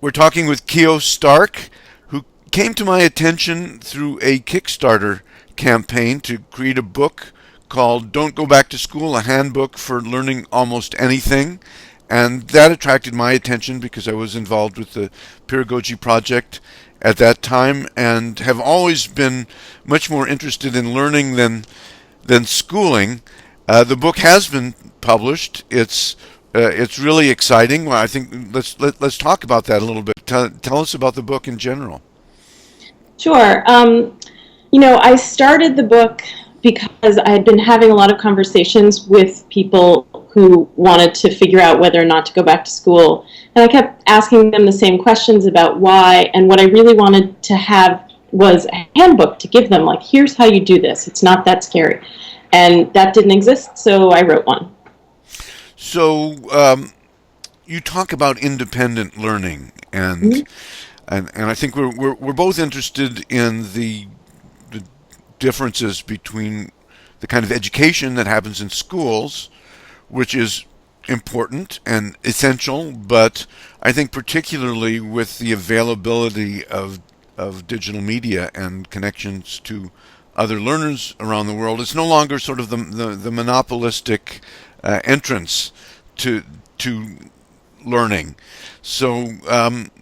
We're talking with Keo Stark, who came to my attention through a Kickstarter campaign to create a book called Don't Go Back to School, a handbook for learning almost anything. And that attracted my attention because I was involved with the Pedagogy Project at that time and have always been much more interested in learning than schooling. The book has been published. It's really exciting. Well, I think let's talk about that a little bit. Tell us about the book in general. Sure. I started the book because I had been having a lot of conversations with people who wanted to figure out whether or not to go back to school. And I kept asking them the same questions about why. And what I really wanted to have was a handbook to give them, like, here's how you do this. It's not that scary. And that didn't exist, so I wrote one. So you talk about independent learning, and Mhm. and I think we're both interested in the differences between the kind of education that happens in schools, which is important and essential, but I think particularly with the availability of digital media and connections to other learners around the world, it's no longer sort of the monopolistic entrance to to learning. So,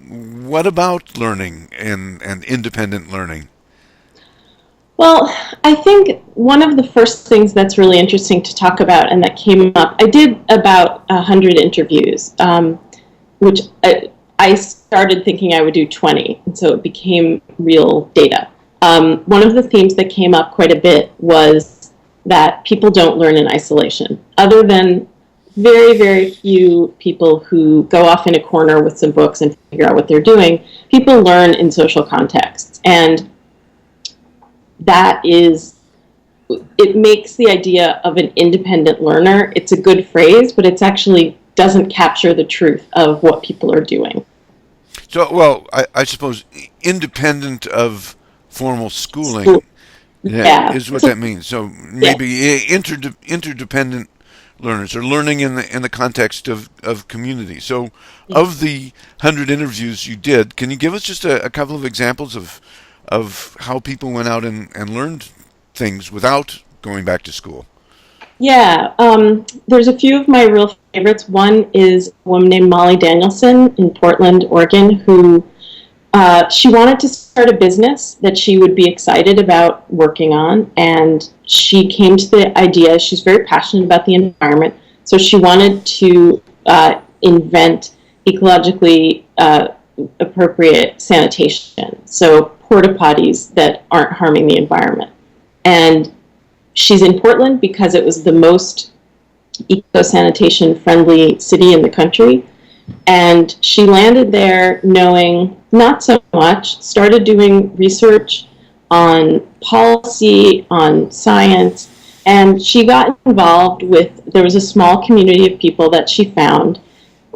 what about learning and independent learning? Well, I think one of the first things that's really interesting to talk about and that came up, I did about 100 interviews, which I started thinking I would do 20, and so it became real data. One of the themes that came up quite a bit was that people don't learn in isolation. Other than very, very few people who go off in a corner with some books and figure out what they're doing, people learn in social contexts. And that is, it makes the idea of an independent learner, it's a good phrase, but it's actually doesn't capture the truth of what people are doing. So, well, I suppose independent of formal schooling, So, yeah, yeah, is what that means. So yeah. maybe interdependent learners or learning in the context of community. So, of the 100 interviews you did, can you give us just a couple of examples of how people went out and learned things without going back to school? Yeah, there's a few of my real favorites. One is a woman named Molly Danielson in Portland, Oregon, who she wanted to start a business that she would be excited about working on, and she came to the idea, she's very passionate about the environment, so she wanted to invent ecologically appropriate sanitation, so porta potties that aren't harming the environment. And she's in Portland because it was the most eco-sanitation friendly city in the country. And she landed there knowing not so much, started doing research on policy, on science, and she got involved with, there was a small community of people that she found,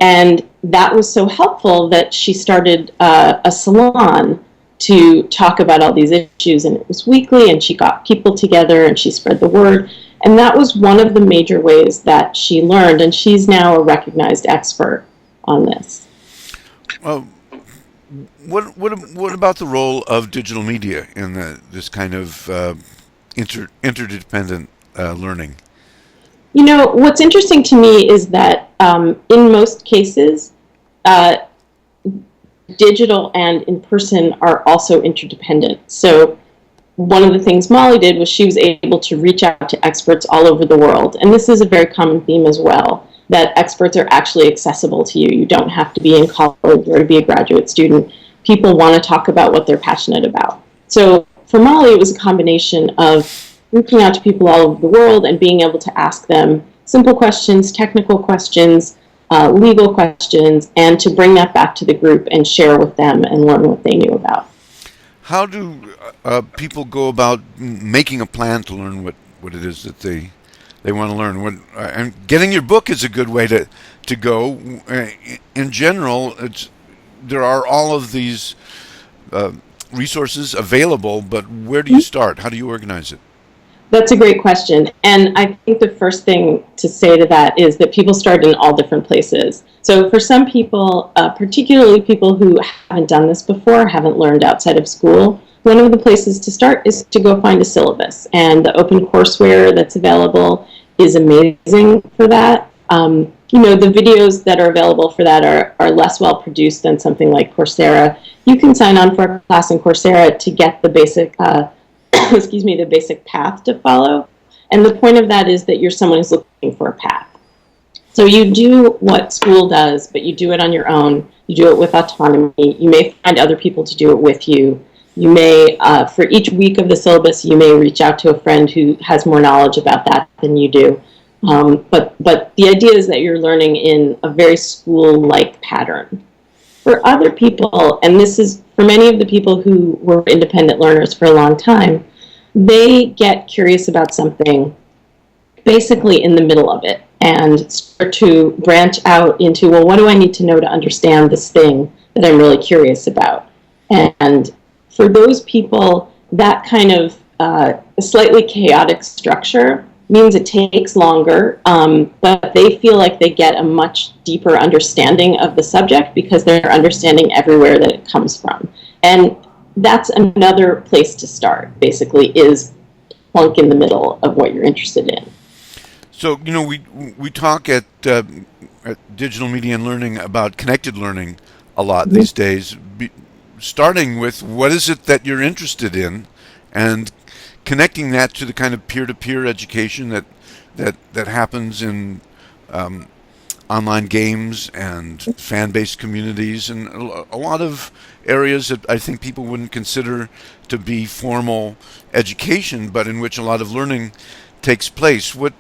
and that was so helpful that she started a salon to talk about all these issues, and it was weekly, and she got people together and she spread the word. And that was one of the major ways that she learned, and she's now a recognized expert on this. Well, what about the role of digital media in this kind of interdependent learning? What's interesting to me is that in most cases, uh, digital and in person are also interdependent. So one of the things Molly did was she was able to reach out to experts all over the world. And this is a very common theme as well, that experts are actually accessible to you. You don't have to be in college or to be a graduate student. People want to talk about what they're passionate about. So for Molly, it was a combination of reaching out to people all over the world and being able to ask them simple questions, technical questions, legal questions, and to bring that back to the group and share with them and learn what they knew about. How do people go about making a plan to learn what it is that they want to learn? And getting your book is a good way to go. In general, there are all of these uh, resources available, but where do you start? How do you organize it? That's a great question. And I think the first thing to say to that is that people start in all different places. So for some people, particularly people who haven't done this before, haven't learned outside of school, one of the places to start is to go find a syllabus. And the open courseware that's available is amazing for that. The videos that are available for that are less well produced than something like Coursera. You can sign on for a class in Coursera to get the basic the basic path to follow. And the point of that is that you're someone who's looking for a path. So you do what school does, but you do it on your own. You do it with autonomy. You may find other people to do it with you. You may, for each week of the syllabus, you may reach out to a friend who has more knowledge about that than you do. But the idea is that you're learning in a very school-like pattern. For other people, and this is for many of the people who were independent learners for a long time, they get curious about something basically in the middle of it and start to branch out into, well, what do I need to know to understand this thing that I'm really curious about? And for those people, that kind of slightly chaotic structure means it takes longer, but they feel like they get a much deeper understanding of the subject because they're understanding everywhere that it comes from. And that's another place to start, basically, is plunk in the middle of what you're interested in. So, we talk at Digital Media and Learning about connected learning a lot Mm-hmm. these days, starting with what is it that you're interested in and connecting that to the kind of peer-to-peer education that happens in online games and fan-based communities and a lot of areas that I think people wouldn't consider to be formal education, but in which a lot of learning takes place. What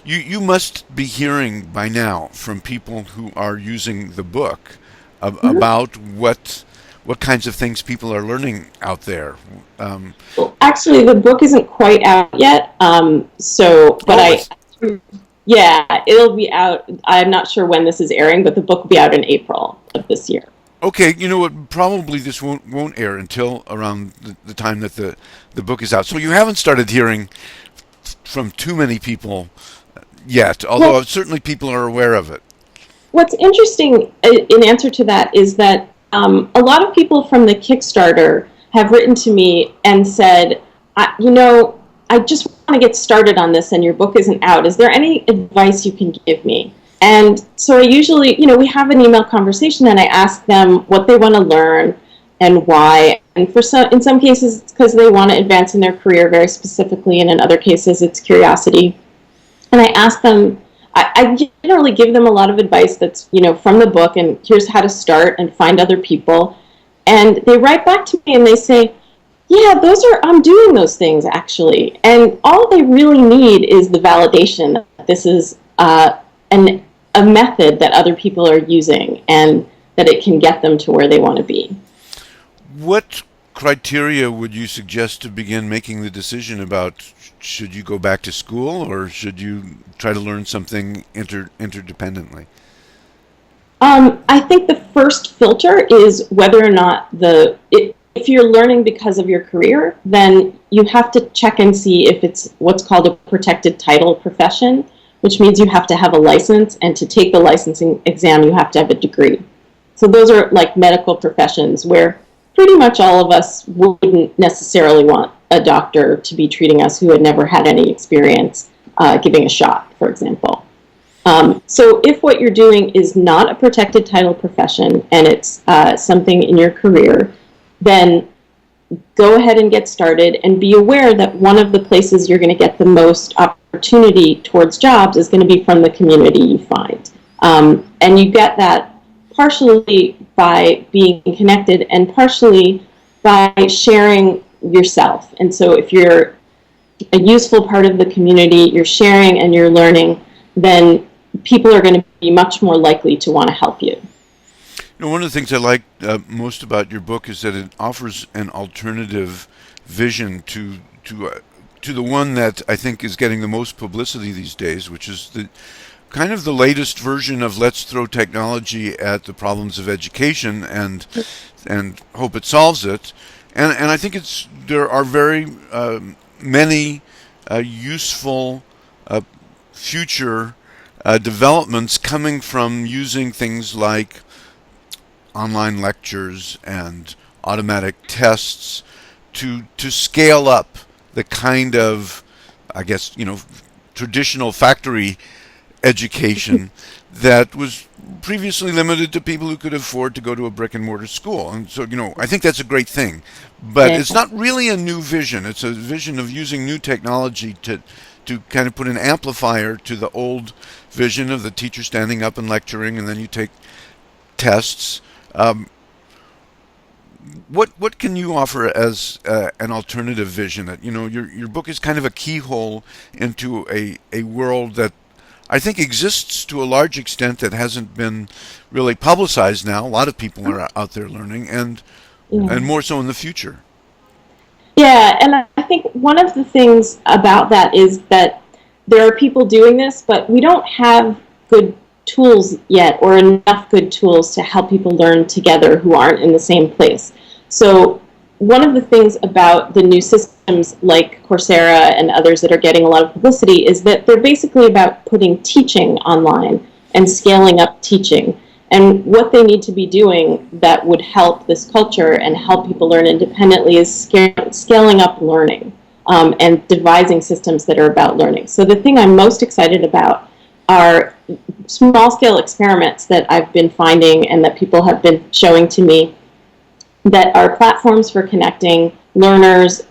you must be hearing by now from people who are using the book about what kinds of things people are learning out there. Well, actually, the book isn't quite out yet. Yeah, it'll be out. I'm not sure when this is airing, but the book will be out in April of this year. Okay, you know what? Probably this won't air until around the time that the book is out. So you haven't started hearing from too many people yet, although Well, certainly people are aware of it. what's interesting in answer to that is that a lot of people from the Kickstarter have written to me and said, I just want to get started on this and your book isn't out. Is there any advice you can give me? And so I usually, we have an email conversation and I ask them what they want to learn and why. And in some cases, it's because they want to advance in their career very specifically, and in other cases, it's curiosity. And I ask them, I generally give them a lot of advice that's, from the book, and here's how to start and find other people. And they write back to me and they say, yeah, I'm doing those things actually. And all they really need is the validation that this is a method that other people are using and that it can get them to where they want to be. What criteria would you suggest to begin making the decision about should you go back to school or should you try to learn something interdependently? I think the first filter is whether or not if you're learning because of your career, then you have to check and see if it's what's called a protected title profession, which means you have to have a license, and to take the licensing exam, you have to have a degree. So those are like medical professions where pretty much all of us wouldn't necessarily want a doctor to be treating us who had never had any experience giving a shot, for example. So if what you're doing is not a protected title profession and it's something in your career, then go ahead and get started and be aware that one of the places you're going to get the most opportunity towards jobs is going to be from the community you find. And you get that partially by being connected and partially by sharing yourself. And so if you're a useful part of the community, you're sharing and you're learning, then people are going to be much more likely to want to help you. One of the things I like most about your book is that it offers an alternative vision to the one that I think is getting the most publicity these days, which is the kind of the latest version of let's throw technology at the problems of education and hope it solves it. And I think there are very many useful uh, future developments coming from using things like online lectures and automatic tests to scale up the kind of, I guess, traditional factory education that was previously limited to people who could afford to go to a brick and mortar school. And so, I think that's a great thing. But Yeah. it's not really a new vision. It's a vision of using new technology to kind of put an amplifier to the old vision of the teacher standing up and lecturing, and then you take tests. Um, what can you offer as an alternative vision? That your book is kind of a keyhole into a world that I think exists to a large extent that hasn't been really publicized now. A lot of people are out there learning, and Yeah. more so in the future. Yeah, and I think one of the things about that is that there are people doing this, but we don't have good tools yet or enough good tools to help people learn together who aren't in the same place. So one of the things about the new systems like Coursera and others that are getting a lot of publicity is that they're basically about putting teaching online and scaling up teaching. And what they need to be doing that would help this culture and help people learn independently is scaling up learning, and devising systems that are about learning. So the thing I'm most excited about are small scale experiments that I've been finding and that people have been showing to me that are platforms for connecting learners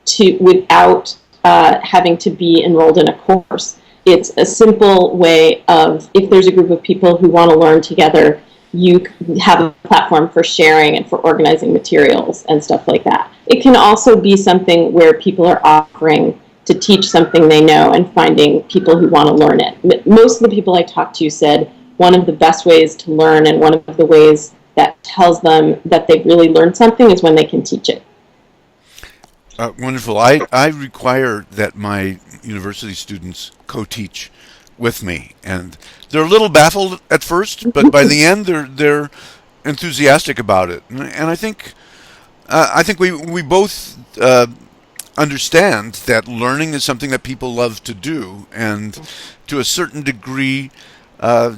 to without having to be enrolled in a course. It's a simple way of, if there's a group of people who want to learn together, you have a platform for sharing and for organizing materials and stuff like that. It can also be something where people are offering to teach something they know and finding people who want to learn it. Most of the people I talked to said one of the best ways to learn and one of the ways that tells them that they've really learned something is when they can teach it. Wonderful. I require that my university students co-teach with me, and they're a little baffled at first, but by the end, they're enthusiastic about it, and I think we both understand that learning is something that people love to do, and to a certain degree, uh,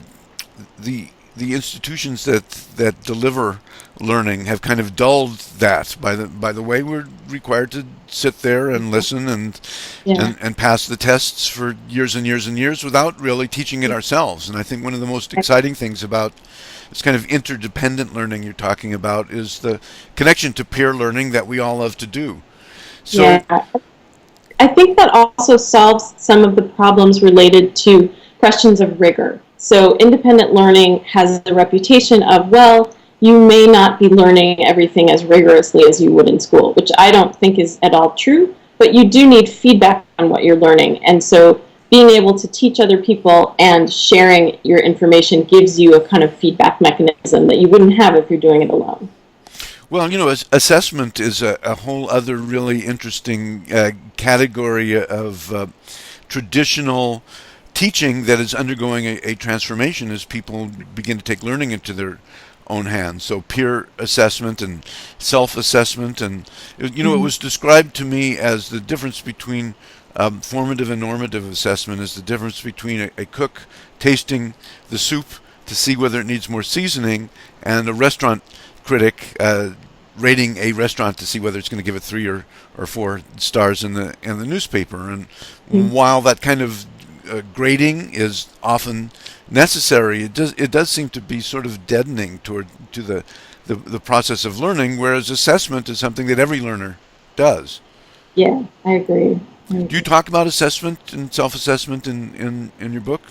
the institutions that deliver learning have kind of dulled that by the way we're required to sit there and listen Yeah. and pass the tests for years and years and years without really teaching it ourselves. And I think one of the most exciting things about this kind of interdependent learning you're talking about is the connection to peer learning that we all love to do. So, Yeah. I think that also solves some of the problems related to questions of rigor. So independent learning has the reputation of, well, you may not be learning everything as rigorously as you would in school, which I don't think is at all true, but you do need feedback on what you're learning. And so being able to teach other people and sharing your information gives you a kind of feedback mechanism that you wouldn't have if you're doing it alone. well, assessment is a whole other really interesting category of traditional teaching that is undergoing a transformation as people begin to take learning into their own hands. So peer assessment and self-assessment, and it was described to me as the difference between formative and normative assessment is the difference between a cook tasting the soup to see whether it needs more seasoning, and a restaurant critic rating a restaurant to see whether it's going to give it 3 or 4 stars in the newspaper. And while that kind of grading is often necessary, it does seem to be sort of deadening to the process of learning, whereas assessment is something that every learner does. Yeah, I agree. Do you talk about assessment and self-assessment in your book?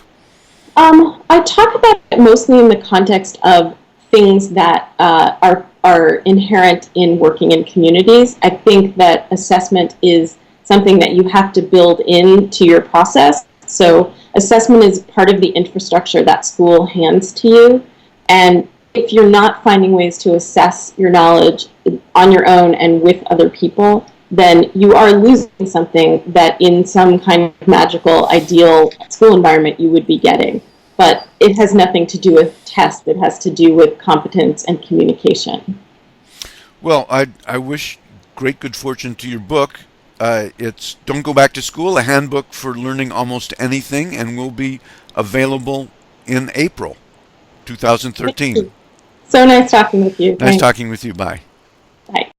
I talk about it mostly in the context of things that are inherent in working in communities. I think that assessment is something that you have to build into your process. So assessment is part of the infrastructure that school hands to you. And if you're not finding ways to assess your knowledge on your own and with other people, then you are losing something that in some kind of magical, ideal school environment you would be getting. But it has nothing to do with tests. It has to do with competence and communication. Well, I wish great good fortune to your book. It's Don't Go Back to School, a handbook for learning almost anything, and will be available in April Thank 2013. you. So nice talking with you. Nice Thanks. talking with you. Bye. Bye.